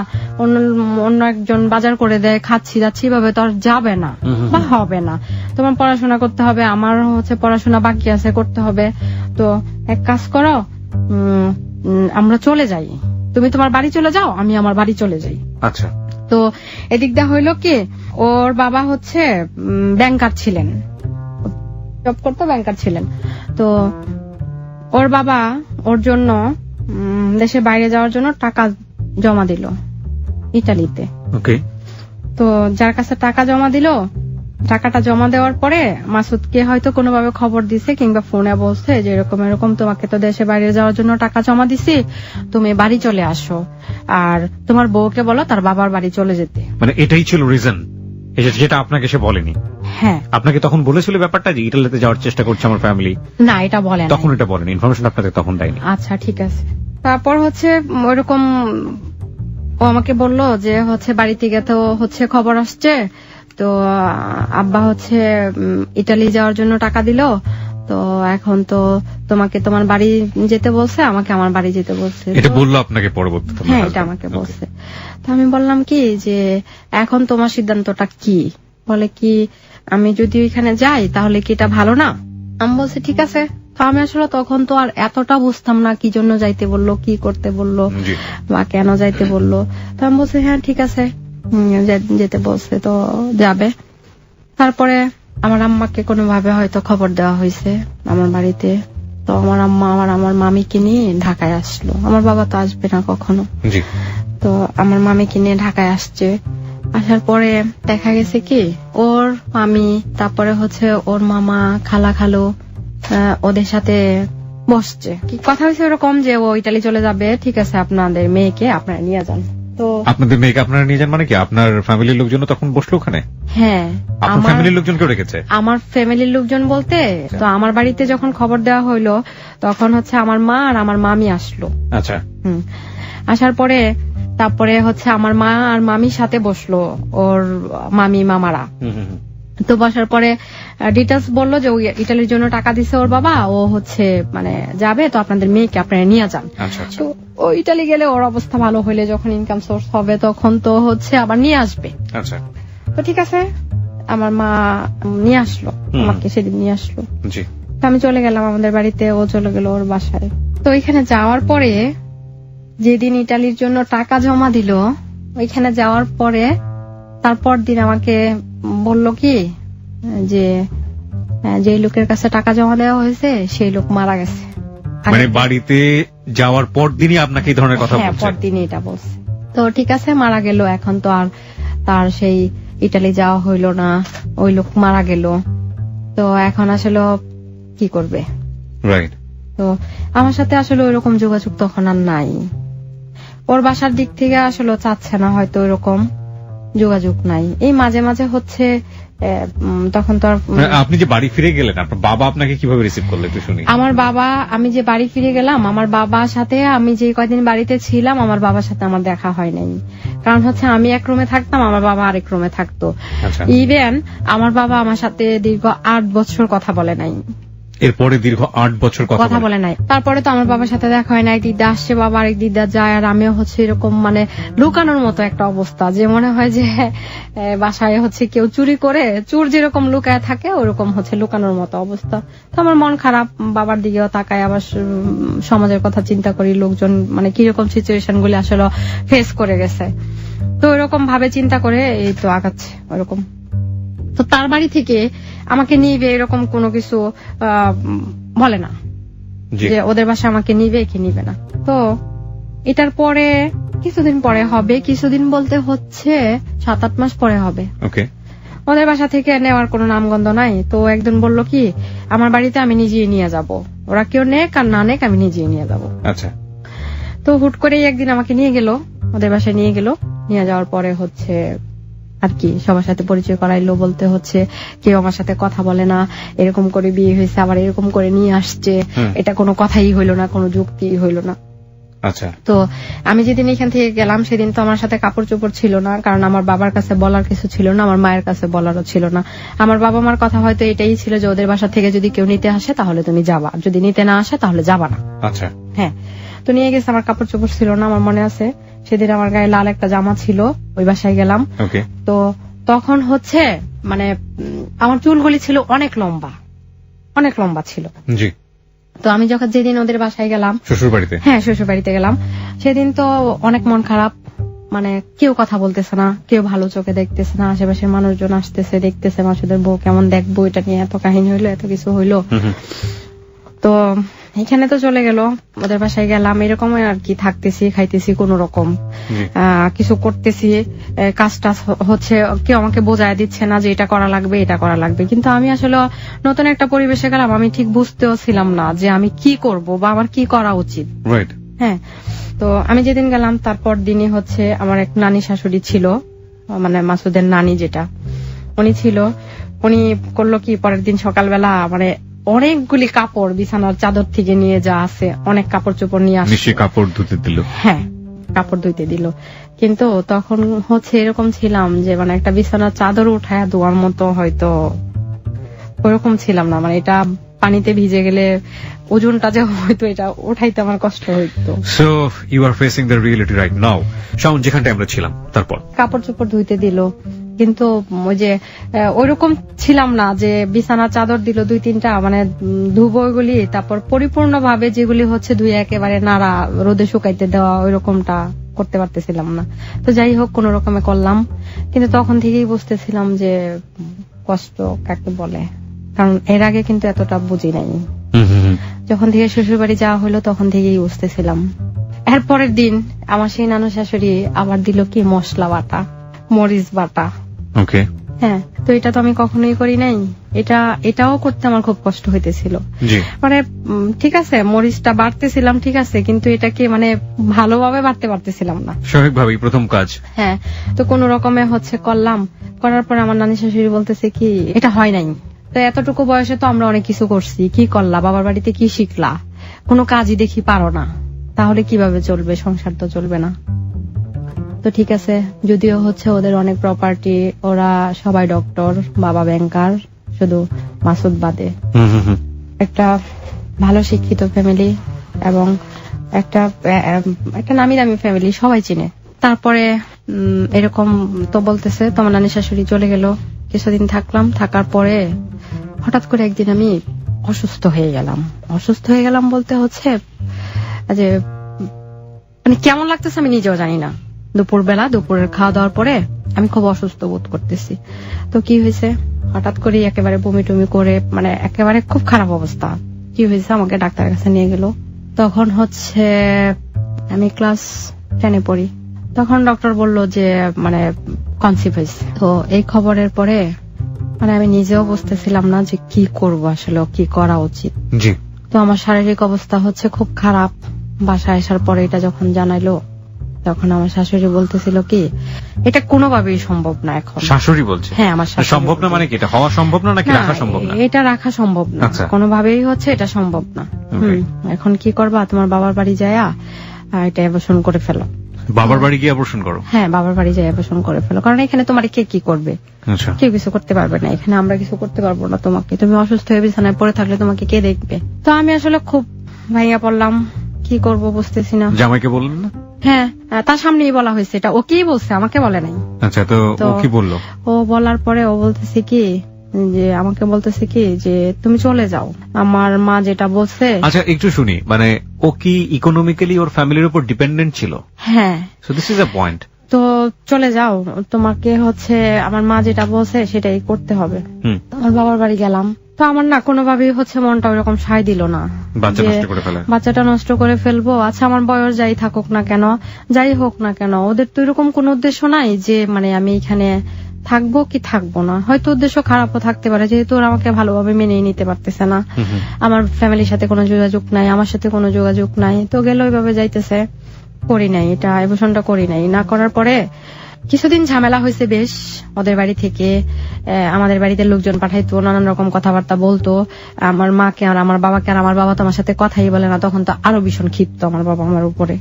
অন্য একজন বাজার করে দেয়, খাচ্ছি যাচ্ছি, ভাবে তো আর যাবে না বা হবে না, তোমার পড়াশোনা করতে হবে, আমার হচ্ছে পড়াশোনা বাকি আছে করতে হবে। তো এক কাজ করো, আমরা চলে যাই, তুমি তোমার বাড়ি চলে যাও, আমি আমার বাড়ি চলে যাই। আচ্ছা। তো এদিকটা হইলো কি, ওর বাবা হচ্ছে ব্যাংকার ছিলেন, জব করতো, ব্যাংকার ছিলেন। তো ওর বাবা ওর জন্য দেশে বাইরে যাওয়ার জন্য টাকা জমা দিল ইতালিতে। ওকে। তো যার কাছে টাকা জমা দিল, টাকাটা জমা দেওয়ার পরে মাসুদকে হয়তো কোনোভাবে খবর দিছে কিংবা ফোনে বলছে যে এরকম তোমাকে তো দেশে বাইরে যাওয়ার জন্য টাকা জমা দিছি, তুমি বাড়ি চলে আসো, আর তোমার বউকে বলো তার বাবার বাড়ি চলে যেতে। মানে এটাই ছিল রিজন, যেটা আপনাকে সে বলেনি? হ্যাঁ। আপনাকে তখন বলেছিল ব্যাপারটা যে ইটালিতে যাওয়ার চেষ্টা করছে আমার ফ্যামিলি? না, এটা বলেন তখন, এটা বলেন, ইনফরমেশন আপনাদের তখন দেয়নি? আচ্ছা ঠিক আছে। তারপর হচ্ছে ওইরকম ও আমাকে বলল যে হচ্ছে বাড়ি থেকে তো হচ্ছে খবর আসছে, তো আব্বা হচ্ছে ইটালি যাওয়ার জন্য টাকা দিল, তো এখন তো তোমাকে তোমার বাড়ি যেতে বলছে, আমাকে আমার বাড়ি যেতে বলছে। এটা বললো আপনাকে পরবর্তীতে? হ্যাঁ, এটা আমাকে বলছে। তো আমি বললাম কি যে এখন তোমার সিদ্ধান্তটা কি? বলে কি আমি যদি ওইখানে যাই তাহলে কি এটা ভালো না? আমি বলছি ঠিক আছে। তো আমি আসলে তখন তো আর এতটা বুঝতাম না কি জন্য যাইতে বললো, কি করতে বললো বা কেন যাইতে বললো। তো আমি বলছি হ্যাঁ ঠিক আছে, যেতে বলছে তো যাবে। তারপরে আমার আম্মাকে কোনোভাবে হয়তো খবর দেওয়া হয়েছে আমার বাড়িতে, তো আমার আম্মা আমার মামিকে নিয়ে ঢাকায় আসলো। আমার বাবা তো আসবে না কখনো। তো আমার মামিকে নিয়ে ঢাকায় আসছে। আসার পরে দেখা গেছে কি ওর মামি, তারপরে হচ্ছে ওর মামা, খালা, খালু ওদের সাথে বসছে। কি কথা হয়েছে এরকম যে ও ইতালি চলে যাবে, ঠিক আছে আপনাদের মেয়েকে আপনারা নিয়ে যান। তো আপনাদের মেয়েকে আপনারা নিয়ে যান মানে কি? আপনার ফ্যামিলির লোকজন তখন বসলো ওখানে? হ্যাঁ, আপনার ফ্যামিলির লোকজন কেউ রেখেছে? আমার ফ্যামিলির লোকজন বলতে তো আমার বাড়িতে যখন খবর দেওয়া হইলো তখন হচ্ছে আমার মা আর আমার মামি আসলো। আচ্ছা। আসার পরে তারপরে হচ্ছে আমার মা আর মামির সাথে বসলো ওর মামি মামারা। তো বসার পরে ডিটেলস বললো যে ইটালির জন্য টাকা দিছে ওর বাবা, ও হচ্ছে মানে যাবে, তো আপনাদের মেয়েকে আপনারা নিয়ে যান। তো ও ইটালি গেলে ওর অবস্থা ভালো হইলে যখন ইনকাম সোর্স হবে তখন তো হচ্ছে আবার নিয়ে আসবে। আচ্ছা। তো ঠিক আছে, আমার মা নিয়ে আসলো, আমাকে সেদিন নিয়ে আসলো। জি। আমি চলে গেলাম আমাদের বাড়িতে, ও চলে গেল ওর বাসায়। তো ওইখানে যাওয়ার পরে যেদিন ইটালির জন্য টাকা জমা দিল, ওইখানে যাওয়ার পরে তারপর দিন আমাকে বলল কি যে লোকের কাছে টাকা জমা দেওয়া হয়েছে সেই লোক মারা গেছে। মানে বাড়িতে যাওয়ার পর দিনই আপনাকে এই ধরনের কথা বলছে? হ্যাঁ, পর দিনই এটা বলছে। তো ঠিক আছে, মারা গেল, এখন তো আর তার সেই ইটালি যাওয়া হইল না, ওই লোক মারা গেল, তো এখন আসলে কি করবে? রাইট। তো আমার সাথে আসলে ওইরকম যোগাযোগ তখন আর নাই। ওর বাসার দিক থেকে আসলে চাচ্ছে না, হয়তো ওইরকম যোগাযোগ নাই। এই মাঝে মাঝে হচ্ছে তখন তো আপনি যে বাড়ি ফিরে গেলেন, আপনার বাবা আপনাকে কিভাবে রিসিভ করলো একটু শুনি। আমার বাবা, আমি যে বাড়ি ফিরে গেলাম, আমার বাবার সাথে আমি যে কয়দিন বাড়িতে ছিলাম আমার বাবার সাথে আমার দেখা হয় নাই। কারণ হচ্ছে আমি এক রুমে থাকতাম, আমার বাবা আরেক রুমে থাকতো। ইভেন আমার বাবা আমার সাথে দীর্ঘ 8 বছর কথা বলে নাই। এরপরে দীর্ঘ 8 বছর কথা বলে নাই। তারপরে তো আমার বাবার সাথে দেখা হয় না। এক দিদা আসছে, বাবা আরেক দিদা যায়, আর আমিও হচ্ছে এরকম মানে লুকানোর মতো একটা অবস্থা, যে মনে হয় যে বাসায় হচ্ছে কেউ চুরি করে চোর যেরকম লুকায় থাকে ওরকম হচ্ছে লুকানোর মতো অবস্থা। তো আমার মন খারাপ, বাবার দিকেও তাকায়, আবার সমাজের কথা চিন্তা করি, লোকজন মানে কিরকম সিচুয়েশন গুলি আসলে ফেস করে গেছে, তো ওইরকম ভাবে চিন্তা করে এই তো আগাচ্ছে ওরকম। তো তার বাড়ি থেকে আমাকে নিবে এরকম কোনো কিছু বলে না যে ওদের বাসায় আমাকে নিবে কি নিবে না। তো এটার পরে কিছুদিন পরে হবে, কিছুদিন বলতে হচ্ছে 7-8 মাস পরে হবে। ওদের বাসা থেকে নেওয়ার কোনো নামগন্ধ নাই। তো একজন বলল কি আমার বাড়িতে আমি নিজেই নিয়ে যাব, ওরা কেউ নেক আর না নেক আমি নিজেই নিয়ে যাব। আচ্ছা। তো হুট করেই একদিন আমাকে নিয়ে গেল, ওদের বাসায় নিয়ে গেল। নিয়ে যাওয়ার পরে হচ্ছে আর কি সবার সাথে পরিচয় করাইলো, বলতে হচ্ছে কেউ আমার সাথে কথা বলে না, এরকম করে বিয়ে হয়েছে, আবার এরকম করে নিয়ে আসছে, এটা কোনো কথাই হইলো না, কোনো যুক্তি হইলো না। আচ্ছা। তো আমি যেদিন এখান থেকে গেলাম সেদিন তো আমার সাথে কাপড় চোপড় ছিল না, কারণ আমার বাবার কাছে বলার কিছু ছিল না, আমার মায়ের কাছে বলারও ছিল না। আমার বাবা মার কথা হয়তো এটাই ছিল যে ওদের বাসা থেকে যদি কেউ নিতে আসে তাহলে তুমি যাবা, যদি নিতে না আসে তাহলে যাবা না। আচ্ছা। হ্যাঁ। তো নিয়ে গেছে, আমার কাপড় চোপড় ছিল না, আমার মনে আছে সেদিন আমার গায়ে লাল একটা জামা ছিল, ওই বাসায় গেলাম। তো তখন হচ্ছে মানে আমার চুলগুলি ছিল অনেক লম্বা, অনেক লম্বা ছিল। জি। তো আমি যখন যেদিন ওদের বাসায় গেলাম, শ্বশুর বাড়িতে, হ্যাঁ শ্বশুর বাড়িতে গেলাম, সেদিন তো অনেক মন খারাপ, মানে কেউ কথা বলতেছে না, কেউ ভালো চোখে দেখতেছে না, আশেপাশের মানুষজন আসতেছে দেখতেছে মাসুদের বউ কেমন দেখবো, এটা নিয়ে এত কাহিনী হইলো, এত কিছু হইলো। তো এখানে তো চলে গেল, ওদের বাসায় গেলাম, এরকম আর কি থাকতেছি, খাইতেছি, কোন রকম কিছু করতেছি, কাজটা হচ্ছে কেউ আমাকে বোঝায় দিচ্ছে না যে এটা করা লাগবে, এটা করা লাগবে। কিন্তু আমি আসলে নতুন একটা পরিবেশে গেলাম, আমি ঠিক বুঝতেও ছিলাম না যে আমি কি করব বা আমার কি করা উচিত। হ্যাঁ। তো আমি যেদিন গেলাম তারপর দিনই হচ্ছে আমার এক নানি শাশুড়ি ছিল, মানে মাসুদের নানি যেটা, উনি ছিল, উনি করলো কি পরের দিন সকালবেলা মানে অনেকগুলি কাপড় বিছানার চাদর থেকে নিয়ে যা আছে অনেক কাপড় চোপড় নিয়ে আসে, কাপড় ধুতে দিল। হ্যাঁ, কাপড় ধুইতে দিল। কিন্তু তখন হচ্ছে এরকম ছিলাম যে মানে একটা বিছানার চাদর উঠায় ধোয়ার মতো হয়তো ওরকম ছিলাম না, মানে এটা পানিতে ভিজে গেলে ওজনটা যে হয়তো এটা উঠাইতে আমার কষ্ট হইতো। So you are facing the reality right now. Shaon, যেখানটা আমরা ছিলাম, তারপর কাপড় চোপড় ধুইতে দিল, কিন্তু ওই যে ওইরকম ছিলাম না যে বিছানা চাদর দিল 2-3টা, মানে ধুবো ওইগুলি, তারপর পরিপূর্ণভাবে যেগুলি হচ্ছে ধুয়ে একেবারে নাড়া রোদে শুকাইতে দেওয়া ওইরকমটা করতে পারতেছিলাম না। তো যাই হোক কোন রকমে করলাম, কিন্তু তখন থেকেই বুঝতেছিলাম যে কষ্ট কাকে বলে, কারণ এর আগে কিন্তু এতটা বুঝি নাই। যখন থেকে শ্বশুর বাড়ি যাওয়া হলো তখন থেকেই বুঝতেছিলাম। এর পরের দিন আমার সেই নানু শাশুড়ি আবার দিল কি মশলা বাটা, মরিচ বাটা। ওকে। হ্যাঁ, তো এটা তো আমি কখনোই করি নাই। এটাও করতে আমার খুব কষ্ট হইতেছিল। জি। মানে ঠিক আছে, মরিচটা বাড়তেছিলাম ঠিক আছে, কিন্তু এটাকে মানে ভালোভাবে বাড়তে পারতেছিলাম না। স্বাভাবিকভাবেই প্রথম কাজ। হ্যাঁ, তো কোন রকমে করলাম। করার পর আমার নানি শাশুড়ি বলতেছে কি এটা হয় নাই। তো এতটুকু বয়সে তো আমরা অনেক কিছু করছি, কি করলা, বাবার বাড়িতে কি শিখলা, কোনো কাজই দেখি পারো না, তাহলে কিভাবে চলবে, সংসার তো চলবে না। তো ঠিক আছে, যদিও ওদের অনেক প্রপার্টি, ওরা সবাই ডক্টর, বাবা ব্যাংকার, শুধু মাসুদ বাদে। একটা ভালো শিক্ষিত ফ্যামিলি এবং একটা নামি দামি ফ্যামিলি, সবাই চিনে। তারপরে এরকম তো বলতেছে, তোমার নানি শাশুড়ি চলে গেল, কিছুদিন থাকলাম। থাকার পরে হঠাৎ করে একদিন আমি অসুস্থ হয়ে গেলাম। বলতে যে মানে কেমন লাগতেছে আমি নিজেও জানি না। দুপুরের খাওয়া দাওয়ার পরে আমি খুব অসুস্থ বোধ করতেছি। তো কি হয়েছে, হঠাৎ করে একেবারে বমি টমি করে, মানে একেবারে খুব খারাপ অবস্থা। কি হয়েছে, আমাকে ডাক্তারের কাছে নিয়ে গেল। তখন আমি ক্লাস 10-এ পড়ি। তখন ডক্টর বলল যে মানে কনসিভ হয়েছে। তো এই খবরের পরে মানে আমি নিজেও বুঝতেছিলাম না যে কি করব, আসলে কি করা উচিত। জি। তো আমার শারীরিক অবস্থা খুব খারাপ। বাসায় আসার পরে এটা যখন জানাইলো, তখন আমার শাশুড়ি বলতেছিল কি এটা কোনোভাবেই সম্ভব না। এখন শাশুড়ি বলছে? হ্যাঁ, আমার শাশুড়ি। সম্ভব না মানে কি, এটা হওয়া সম্ভব না নাকি রাখা সম্ভব না? এটা রাখা সম্ভব না, কোনোভাবেই এটা সম্ভব না। এখন কি করবা, তোমার বাবার বাড়ি যায়া এটা অ্যাবর্শন করে ফেলো। বাবার বাড়ি গিয়ে অ্যাবর্শন করো? হ্যাঁ, বাবার বাড়ি যাই অ্যাবর্শন করে ফেলো, কারণ এখানে তোমার কে কি করবে, কেউ কিছু করতে পারবে না। এখানে আমরা কিছু করতে পারবো না তোমাকে, তুমি অসুস্থ হয়ে বিছানায় পড়ে থাকলে তোমাকে কে দেখবে। তো আমি আসলে খুব ভাইয়া পড়লাম, কি করব বুঝতেছি না। জামাইকে বললেন না? হ্যাঁ, তার সামনেই বলা হয়েছে, এটা ওকেই বলছে, আমাকে বলে নাই। আচ্ছা, তো ও কি বললো? ও বলার পরে ও বলতেছে কি যে আমাকে বলতেছে কি যে তুমি চলে যাও, আমার মা যেটা বলছে। আচ্ছা, একটু শুনি, মানে ও কি ইকোনমিক্যালি ওর ফ্যামিলির উপর ডিপেন্ডেন্ট ছিল? হ্যাঁ। So this is a point. তো চলে যাও, তোমাকে আমার মা যেটা বলছে সেটাই করতে হবে। আমার বাবার বাড়ি গেলাম। তো আমার না কোনোভাবেই মনটা ওইরকম সায় দিল না, বাচ্চাটা নষ্ট করে ফেলবো। আচ্ছা, আমার বয়স যাই থাকুক না কেন, যাই হোক না কেন, ওদের তো এরকম কোন উদ্দেশ্য নাই যে মানে আমি এখানে থাকবো কি থাকবো না। হয়তো উদ্দেশ্য খারাপও থাকতে পারে, যেহেতু ওরা আমাকে ভালোভাবে মেনে নিতে পারতেছে না। আমার ফ্যামিলির সাথে কোনো যোগাযোগ নাই, আমার সাথে কোনো যোগাযোগ নাই। তো গেল ওইভাবে যাইতেছে, করি নাই, এটা অ্যাবর্শনটা করি নাই। না করার পরে কিছুদিন ঝামেলা হয়েছে বেশ। ওদের বাড়ি থেকে আমাদের বাড়িতে লোকজন পাঠাইতো, নানান রকম কথাবার্তা বলতো আমার মাকে আর আমার বাবাকে। আর আমার বাবা তো আমার সাথে কথাই বলে না, তখন তো আরো ভীষণ ক্ষিপ্ত আমার বাবা আমার উপরে।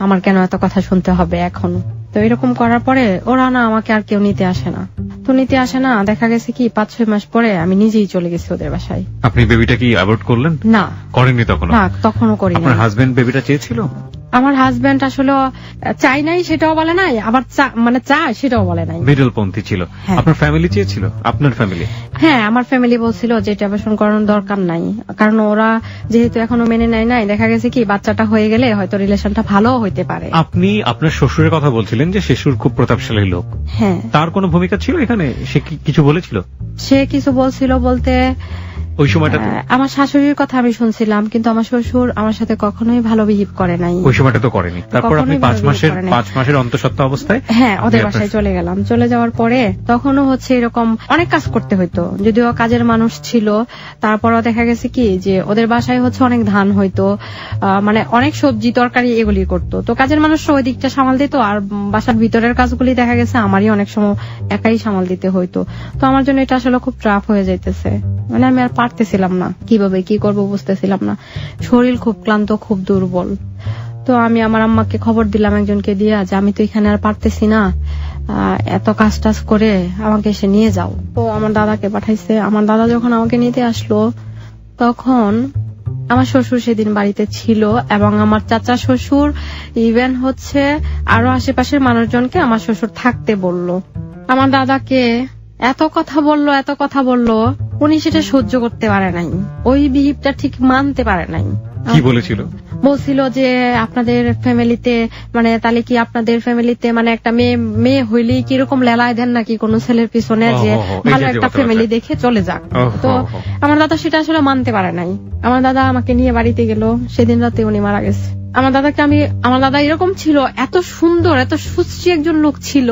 আমার কেন এত কথা শুনতে হবে এখনো। তো এরকম করার পরে ওরা না আমাকে আর কেউ নিতে আসে না। তো নিতে আসে না, দেখা গেছে কি 5-6 মাস পরে আমি নিজেই চলে গেছি ওদের বাসায়। আপনি বেবিটা কি অ্যাবর্ট করলেন? না, করেননি তখনও? না, তখনও করি না। আপনার হাজবেন্ড বেবিটা চেয়েছিল? আমার হাজবেন্ড আসলে চাই নাই সেটাও বলে নাই, আবার মানে চায় সেটাও বলে নাই, মিডল পন্থী ছিল। আপনার ফ্যামিলি চেয়েছিল? আপনার ফ্যামিলি? হ্যাঁ, আমার ফ্যামিলি বলছিল যে এটা অপারেশন করানোর দরকার নাই, কারণ ওরা যেহেতু এখনো মেনে নেয় নাই। দেখা গেছে কি বাচ্চাটা হয়ে গেলে হয়তো রিলেশনটা ভালো হইতে পারে। আপনি আপনার শ্বশুরের কথা বলছিলেন যে শ্বশুর খুব প্রতাপশালী লোক। হ্যাঁ, তার কোনো ভূমিকা ছিল এখানে? সে কিছু বলেছিল? সে কিছু বলছিল বলতে ওই সময়টা আমার শাশুড়ির কথা আমি শুনছিলাম, কিন্তু আমার শ্বশুর আমার সাথে কখনোই ভালো বিহেভ করে নাই। ওই সময়টা তো করেনি। তারপর আপনি 5 মাসের অন্তঃসত্ত্বা অবস্থায় হ্যাঁ ওদের বাসায় চলে গেলাম। চলে যাওয়ার পরে তখনও এরকম অনেক কাজ করতে হইতো, যদিও কাজের মানুষ ছিল। তারপরও দেখা গেছে কি যে ওদের বাসায় অনেক ধান হইতো, মানে অনেক সবজি তরকারি এগুলি করতো। তো কাজের মানুষ ওই দিকটা সামাল দিত, আর বাসার ভিতরের কাজগুলি দেখা গেছে আমারই অনেক সময় একাই সামাল দিতে হইতো। তো আমার জন্য এটা আসলে খুব ট্রাফ হয়ে যাইতেছে, মানে আমি আর পারতেছিলাম না, কিভাবে কি করব বুঝতেছিলাম না। শরীর খুব ক্লান্ত, খুব দুর্বল। তো আমি আমার আম্মাকে খবর দিলাম একজনকে দিয়া যে আমি তো এখানে আর পারতেছি না, এত কাজ টাজ করে আমাকে এসে নিয়ে যাও। তো আমার দাদাকে পাঠাইছে। আমার দাদা যখন আমাকে নিতে আসলো, তখন আমার শ্বশুর সেদিন বাড়িতে ছিল, এবং আমার চাচা শ্বশুর ইভেন আরো আশেপাশের মানুষজনকে আমার শ্বশুর থাকতে বলল। আমার দাদাকে এত কথা বললো, উনি সেটা সহ্য করতে পারে নাই, ওই বিহেভটা ঠিক মানতে পারে নাই। কি বলেছিল? বলছিল যে আপনাদের ফ্যামিলিতে মানে তাহলে কি আপনাদের ফ্যামিলিতে মানে একটা মেয়ে হইলেই কিরকম লেলায় দেন নাকি কোন ছেলের পিছনে, যে ভালো একটা ফ্যামিলি দেখে চলে যাক। তো আমার দাদা সেটা আসলে মানতে পারে নাই। আমার দাদা আমাকে নিয়ে বাড়িতে গেল, সেদিন রাতে উনি মারা গেছে। আমার দাদা এরকম ছিল, এত সুন্দর, এত সুশ্রী একজন লোক ছিল।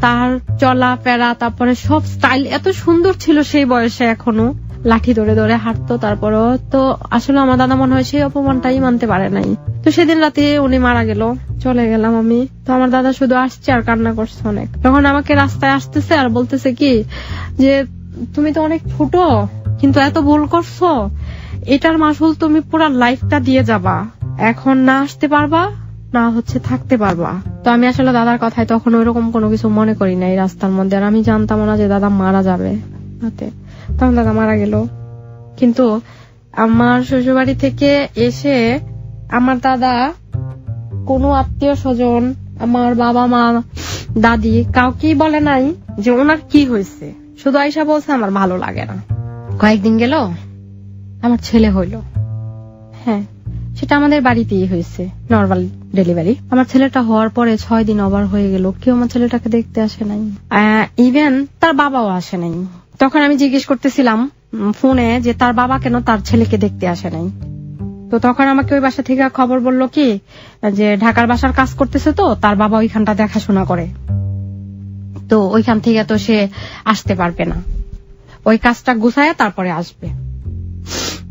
তার চলা ফেরা, তারপরে সব স্টাইল এত সুন্দর ছিল সেই বয়সে। এখনো লাঠি ধরে ধরে হাঁটতো। তারপরে তো আসলে আমার দাদা মনে হয় সেই অপমানটাই মানতে পারে নাই। তো সেদিন রাতে উনি মারা গেল, চলে গেলাম আমি। তো আমার দাদা শুধু আসছে আর কান্না করছে অনেক। তখন আমাকে রাস্তায় আসতেছে আর বলতেছে কি যে তুমি তো অনেক ছোট, কিন্তু এত ভুল করছো, এটার মাসুল তুমি পুরো লাইফটা দিয়ে যাবা, এখন না আসতে পারবা না থাকতে পারবা। তো আমি আসলে দাদার কথায় তখন ওইরকম কোনো কিছু মনে করি না এই রাস্তার মধ্যে। আর আমি জানতাম না যে দাদা মারা যাবে রাতে। তখন দাদা মারা গেল। কিন্তু আমার শ্বশুরবাড়ি থেকে এসে আমার দাদা কোনো আত্মীয় স্বজন, আমার বাবা মা দাদি কাউকেই বলে নাই যে ওনার কি হয়েছে। শুধু আয়সা বলছে আমার ভালো লাগে না। কয়েকদিন গেল, আমার ছেলে হইল। হ্যাঁ, সেটা আমাদের বাড়িতেই হয়েছে, নর্মাল ডেলিভারি। আমার ছেলেটা হওয়ার পরে 6 দিন ওভার হয়ে গেল, কেউ আমার ছেলেটাকে দেখতে আসে নাই, ইভেন তার বাবাও আসে নাই। তখন আমি জিজ্ঞেস করতেছিলাম ফোনে যে তার বাবা কেন তার ছেলেকে দেখতে আসে নাই। তো তখন আমাকে ওই বাসা থেকে খবর বলল কি যে ঢাকার বাসার কাজ করতেছে, তো তার বাবা ওইখানটা দেখাশোনা করে, তো ওইখান থেকে তো সে আসতে পারবে না, ওই কাজটা গুছায় তারপরে আসবে।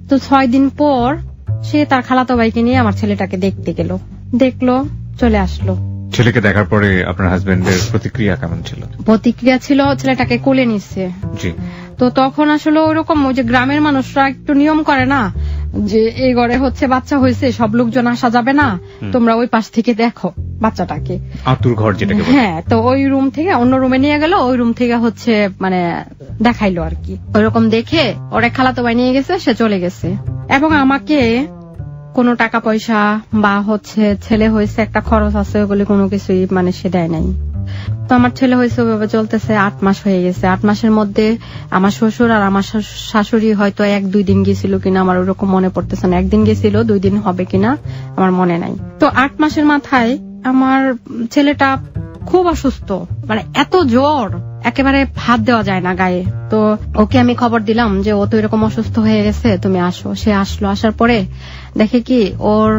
তো 6 দিন পর সে তার খালাতো ভাইকে নিয়ে আমার ছেলেটাকে দেখতে গেল, দেখলো, চলে আসলো। ছেলেকে দেখার পরে আপনার হাজবেন্ডের প্রতিক্রিয়া কেমন ছিল? প্রতিক্রিয়া ছিল ছেলেটাকে কোলে নিচ্ছে। জি। তো তখন আসলে ওইরকম ওই যে গ্রামের মানুষরা একটু নিয়ম করে না যে এই ঘরে বাচ্চা হয়েছে, সব লোকজন আসা যাবে না, তোমরা ওই পাশ থেকে দেখো বাচ্চাটাকে, আতুর ঘর যেটাকে বলে। হ্যাঁ, তো ওই রুম থেকে অন্য রুমে নিয়ে গেল, ওই রুম থেকে মানে দেখাইলো আর কি। ওইরকম দেখে ওরা খালাতো ভাই নিয়ে গেছে, সে চলে গেছে। এবং আমাকে কোনো টাকা পয়সা বা ছেলে হয়েছে একটা খরচ আছে ওগুলি কোনো কিছুই সে দেয় নাই। তো আমার ছেলে হয়েছে ওইভাবে চলতেছে, 8 মাস হয়ে গেছে। 8 মাসের মধ্যে আমার শ্বশুর আর আমার শাশুড়ি হয়তো 1-2 দিন গেছিল কিনা আমার ওরকম মনে পড়তেছে না, 1 দিন গেছিল, 2 দিন হবে কিনা আমার মনে নাই। তো 8 মাসের মাথায় আমার ছেলেটা খুব অসুস্থ, এত জ্বর, একেবারে হাত দেওয়া যায় না গায়ে। তো ওকে আমি খবর দিলাম যে ও তো এরকম অসুস্থ হয়ে গেছে, তুমি আসো। সে আসলো, আসার পরে দেখে কি ওর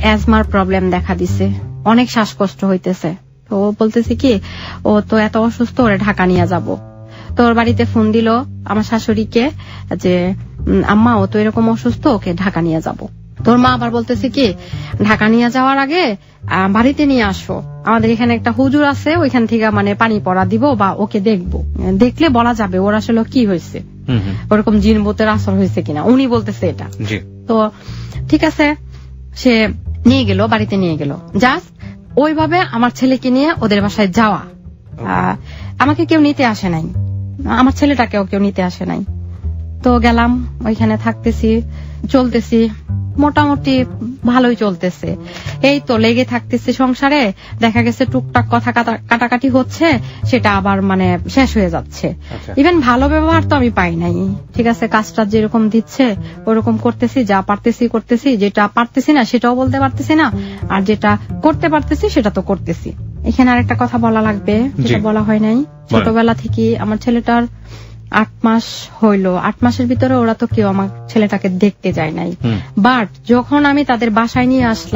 অ্যাজমার প্রবলেম দেখা দিছে, অনেক শ্বাসকষ্ট হইতেছে। তো ও বলতেছে কি ও তো এত অসুস্থ, ওরে ঢাকা নিয়ে যাব। তো ওর বাড়িতে ফোন দিল আমার শাশুড়িকে যে আম্মা ও তো এরকম অসুস্থ, ওকে ঢাকা নিয়ে যাব। তোর মা আবার বলতেছে কি ঢাকা নিয়ে যাওয়ার আগে বাড়িতে নিয়ে আসো, আমাদের এখানে একটা হুজুর আছে, ওইখান থেকে পানি পড়া দিব বা ওকে দেখবো, দেখলে বলা যাবে ওর আসলে কি হয়েছে, ওরকম জিন ভূতের আসর হয়েছে কিনা। উনি বলতেছে এটা। তো ঠিক আছে, সে নিয়ে গেল, বাড়িতে নিয়ে গেল। জাস্ট ওইভাবে আমার ছেলেকে নিয়ে ওদের বাসায় যাওয়া, আমাকে কেউ নিতে আসে নাই, আমার ছেলেটাকেও কেউ নিতে আসে নাই। তো গেলাম, ওইখানে থাকতেছি, চলতেছি, মোটামুটি ভালোই চলতেছে। এই তো লেগে থাকতেছে সংসারে, দেখা গেছে টুকটাক কথা কাটাকাটি হচ্ছে, সেটা আবার শেষ হয়ে যাচ্ছে। ইভেন ভালো ব্যবহার তো আমি পাই নাই। ঠিক আছে, কাজটা যেরকম দিচ্ছে ওরকম করতেছি, যা পারতেছি করতেছি, যেটা পারতেছি না সেটাও বলতে পারতেছি না, আর যেটা করতে পারতেছি সেটা তো করতেছি। এখানে আরেকটা কথা বলা লাগবে, যেটা বলা হয় নাই। ছোটবেলা থেকে আমার ছেলেটার 8 মাস হইলো, 8 মাসের ভিতরে ওরা তো কেউ আমার ছেলেটাকে দেখতে যায় নাই। বাট যখন আমি তাদের বাসায় নিয়ে আসলাম,